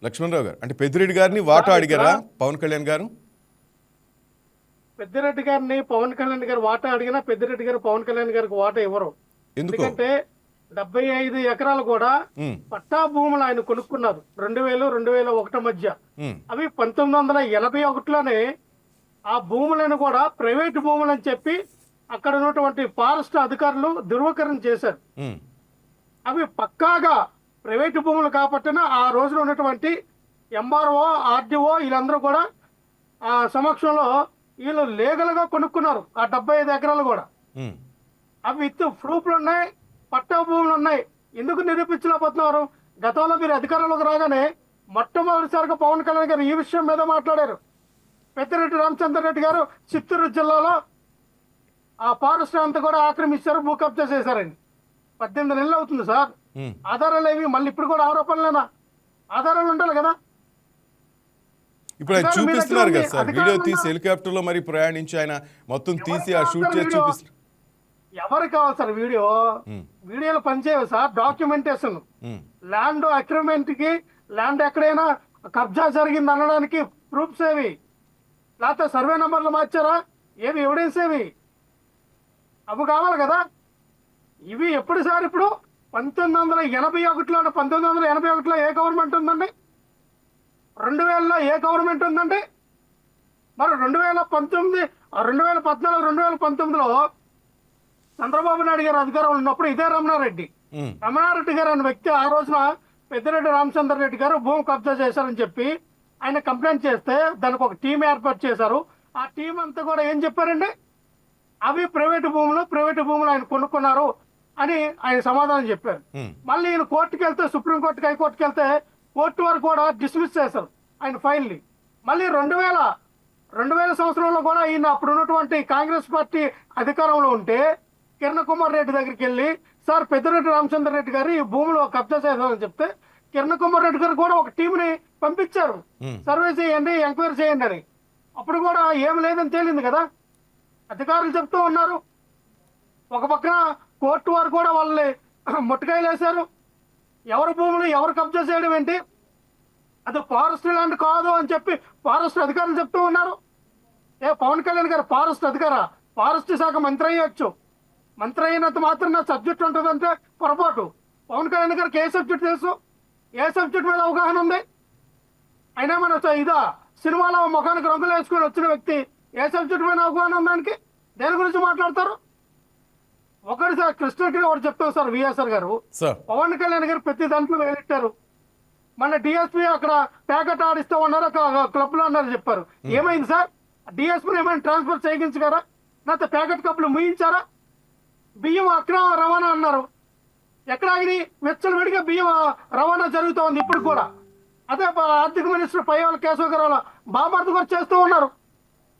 లక్ష్మణరావు గారు అంటే పెద్దిరెడ్డి గారిని వాటా అడిగారా పవన్ కళ్యాణ్ గారు? పెద్దిరెడ్డి గారిని పవన్ కళ్యాణ్ గారు వాటా అడిగినా పెద్దిరెడ్డి గారు పవన్ కళ్యాణ్ గారికి వాటా ఇవ్వరు. ఎందుకంటే 75 ఎకరాలు కూడా పట్టా భూములు ఆయన కొనుక్కున్నారు 2000-2001 మధ్య. అవి 1981లోనే ఆ భూములను కూడా ప్రైవేటు భూములు అని చెప్పి అక్కడ ఉన్నటువంటి ఫారెస్ట్ అధికారులు ధృవీకరణ చేశారు. అవి పక్కాగా ప్రైవేటు భూములు కాబట్టిన ఆ రోజున ఉన్నటువంటి ఎంఆర్ఓ, ఆర్డీఓ వీళ్ళందరూ కూడా ఆ సమక్షంలో వీళ్ళు లీగల్ గా కొనుక్కున్నారు ఆ 75 ఎకరాలు కూడా. అవి విత్ ప్రూఫ్లు ఉన్నాయి, పట్టా భూములు ఉన్నాయి. ఎందుకు నిరూపించలేకపోతున్నారు? గతంలో మీరు అధికారంలోకి రాగానే మొట్టమొదటిసారిగా పవన్ కళ్యాణ్ గారు ఈ విషయం మీద మాట్లాడారు. పెద్దిరెడ్డి రామచంద్రరెడ్డి గారు చిత్తూరు జిల్లాలో ఆ ఫారెస్ట్ అంతా కూడా ఆక్రమించారు, భూ కబ్జా చేశారండి. 18 నెలలు అవుతుంది సార్. ఆధారాలు ఏవి? మళ్ళీ ఇప్పుడు కూడా ఆరోపణలేనా? ఆధారాలు ఉండాలి కదా. ఇప్పుడు ఆయన చూపిస్తున్నారు కదా సార్, వీడియో తీసి హెలికాప్టర్ లో మరి ప్రయాణించి ఆయన మొత్తం తీసి ఆ షూట్ చేసి చూపిస్తున్నారు. ఎవరికి కావాలి సార్ వీడియో? వీడియోలు పనిచేయవు సార్. డాక్యుమెంటేషన్, ల్యాండ్ అగ్రిమెంట్ కి ల్యాండ్ ఎక్కడైనా కబ్జా జరిగింది అనడానికి ప్రూఫ్స్ ఏవి? లేకపోతే సర్వే నంబర్లు మార్చారా? ఏవి ఎవిడెన్స్ ఏవి? అవి కావాలి కదా. ఇవి ఎప్పుడు సార్? ఇప్పుడు 1981లో 1981లో ఏ గవర్నమెంట్ ఉందండి? 2000లో ఏ గవర్నమెంట్ ఉందండి? మరి 2014, 2019లో చంద్రబాబు నాయుడు గారు అధికారంలో ఉన్నప్పుడు ఇదే రమణారెడ్డి గారు అనే వ్యక్తి ఆ రోజున పెద్దిరెడ్డి రామచంద్రరెడ్డి గారు భూమి కబ్జా చేశారని చెప్పి ఆయన కంప్లైంట్ చేస్తే దానికి ఒక టీం ఏర్పాటు చేశారు. ఆ టీం అంతా కూడా ఏం చెప్పారండి? అవి ప్రైవేటు భూములు ఆయన కొనుక్కున్నారు అని ఆయన సమాధానం చెప్పారు. మళ్ళీ ఈయన కోర్టుకు వెళ్తే, సుప్రీంకోర్టుకి, హైకోర్టుకి వెళ్తే కోర్టు వారు కూడా డిస్మిస్ చేశారు ఆయన ఫైల్ ని. మళ్ళీ 2000 సంవత్సరంలో కూడా ఈయన అప్పుడు ఉన్నటువంటి కాంగ్రెస్ పార్టీ అధికారంలో ఉంటే కిరణ్ కుమార్ రెడ్డి దగ్గరికి వెళ్ళి, సార్ పెద్దిరెడ్డి రామచంద్రరెడ్డి గారు ఈ భూములు కబ్జా చేశారని చెప్తే కిరణ్ కుమార్ రెడ్డి గారు కూడా ఒక టీంని పంపించారు, సర్వే చేయండి, ఎంక్వైరీ చేయండి అని. అప్పుడు కూడా ఏం లేదని తేలింది కదా. అధికారులు చెప్తూ ఉన్నారు. ఒక పక్కన కోర్టు వారు కూడా వాళ్ళని ముట్టకాయలు వేశారు. ఎవరి భూములు ఎవరు కబ్జా చేయడం ఏంటి? అది ఫారెస్ట్ ల్యాండ్ కాదు అని చెప్పి ఫారెస్ట్ అధికారులు చెప్తూ ఉన్నారు. పవన్ కళ్యాణ్ గారు ఫారెస్ట్ అధికారా? ఫారెస్ట్ శాఖ మంత్రి అయ్యొచ్చు. మంత్రి అయినంత మాత్రం నా సబ్జెక్ట్ ఉంటుందంటే పొరపాటు. పవన్ కళ్యాణ్ గారికి ఏ సబ్జెక్ట్ తెలుసు? ఏ సబ్జెక్ట్ మీద అవగాహన ఉంది? అయినా మన ఇదా సినిమాలో ముఖానికి రంగులు వేసుకొని వచ్చిన వ్యక్తి ఏ సబ్జెక్ట్ మీద అవగాహన ఉందానికి? దేని గురించి మాట్లాడతారు? ఒకటి సార్, కృష్ణకి ఒకటి చెప్తాం సార్. విఎస్ఆర్ గారు పవన్ కళ్యాణ్ గారు ప్రతి దాంట్లో వేలెట్టారు. మన డిఎస్పీ అక్కడ ప్యాకెట్ ఆడిస్తూ ఉన్నారు, క్లబ్ లో ఉన్నారు చెప్పారు. ఏమైంది సార్? డిఎస్పీని ఏమైనా ట్రాన్స్ఫర్ చేయించగారా? లేకపోతే ప్యాకెట్ క్లబ్లు ముయించారా? బియ్యం అక్రమ రవాణా అన్నారు. ఎక్కడ ఆగి వెచ్చలవిడిగా బియ్యం రవాణా జరుగుతూ ఉంది ఇప్పుడు కూడా. అదే ఆర్థిక మినిస్టర్ పయ్యావల కేశవ గారు బామర్ది కూడా చేస్తూ ఉన్నారు.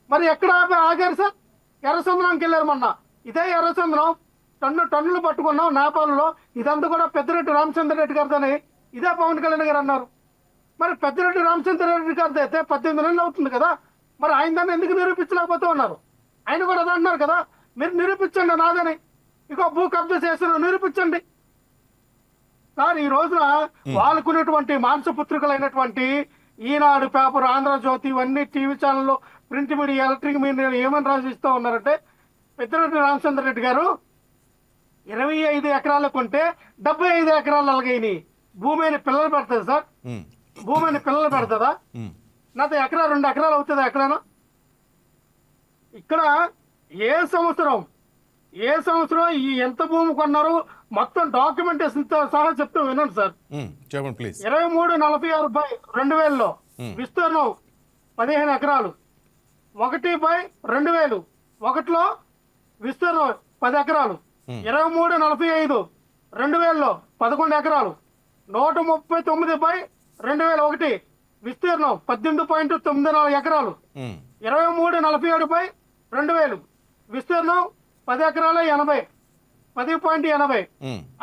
మరి ఎక్కడ ఆగారు సార్? ఎర్రచంద్రానికి వెళ్ళారు మొన్న. ఇదే ఎర్రచంద్రం టన్నులు పట్టుకున్నాం నేపాల్లో. ఇదంతా కూడా పెద్దిరెడ్డి రామచంద్రరెడ్డి గారిదని ఇదే పవన్ కళ్యాణ్ గారు అన్నారు. మరి పెద్దిరెడ్డి రామచంద్రరెడ్డి గారిది అయితే 18 నెలలు అవుతుంది కదా. మరి ఆయన దాన్ని ఎందుకు నిరూపించలేకపోతూ ఉన్నారు? ఆయన కూడా అదే అన్నారు కదా, మీరు నిరూపించండి నాదని. ఇక భూ కబ్జా చేసిన నిరూపించండి సార్. ఈ రోజున వాళ్ళకున్నటువంటి మాంసపుత్రికలైనటువంటి ఈనాడు పేపర్, ఆంధ్రజ్యోతి, ఇవన్నీ టీవీ ఛానల్లో, ప్రింట్ మీడియా, ఎలక్ట్రిక్ మీడియా ఏమని రాసిస్తూ ఉన్నారంటే పెద్దిరెడ్డి రామచంద్రరెడ్డి గారు 25 ఎకరాలు కొంటే 75 ఎకరాలు అలాగైనాయి. భూమి అయిన పిల్లలు పెడతారు సార్? భూమి అయిన పిల్లలు పెడతారా? నాతో ఎకరా 2 ఎకరాలు అవుతుందా ఎక్కడైనా? ఇక్కడ ఏ సంవత్సరం ఈ ఎంత భూమి కొన్నారు మొత్తం డాక్యుమెంటేషన్ సహా చెప్తూ వినండి సార్. 23/46/2000లో విస్తీర్ణం 15 ఎకరాలు. 1/2000 ఒకటిలో విస్తీర్ణం 10 ఎకరాలు. 23/45/2000లో 11 ఎకరాలు. 139/2001 విస్తీర్ణం 18.94 ఎకరాలు. 23/47/2000 విస్తీర్ణం 10 ఎకరాల 10.80.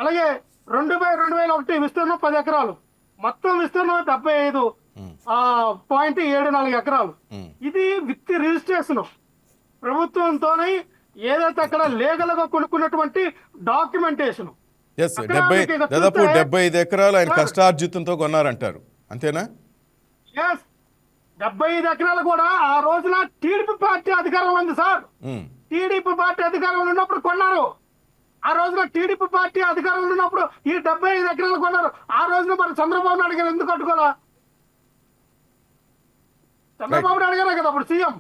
అలాగే 2/2001 విస్తీర్ణం 10 ఎకరాలు. మొత్తం విస్తీర్ణం 75.74 ఎకరాలు. ఇది విత్ రిజిస్ట్రేషన్ ప్రభుత్వంతోనే ఏదైతే అక్కడ లీగల్ గా కొనుక్కున్నటువంటి డాక్యుమెంటేషన్. దాదాపు 75 ఎకరాలు ఆయన కష్టార్జితంతో కొన్నారంటారు, అంతేనా? ఎస్ 75 ఎకరాలు కూడా ఆ రోజున టీడీపీ పార్టీ అధికారంలో ఉంది సార్. ఉమ్. టీడీపీ పార్టీ అధికారంలో ఉన్నప్పుడు కొన్నారు. ఆ రోజున టీడీపీ పార్టీ అధికారంలో ఉన్నప్పుడు ఈ 75 ఎకరాలు కొన్నారు. ఆ రోజున మరి చంద్రబాబు నాయుడు గారు ఎందుకు కట్టుకోవాలా? చంద్రబాబు నాయుడు గారే కదా అప్పుడు సీఎం.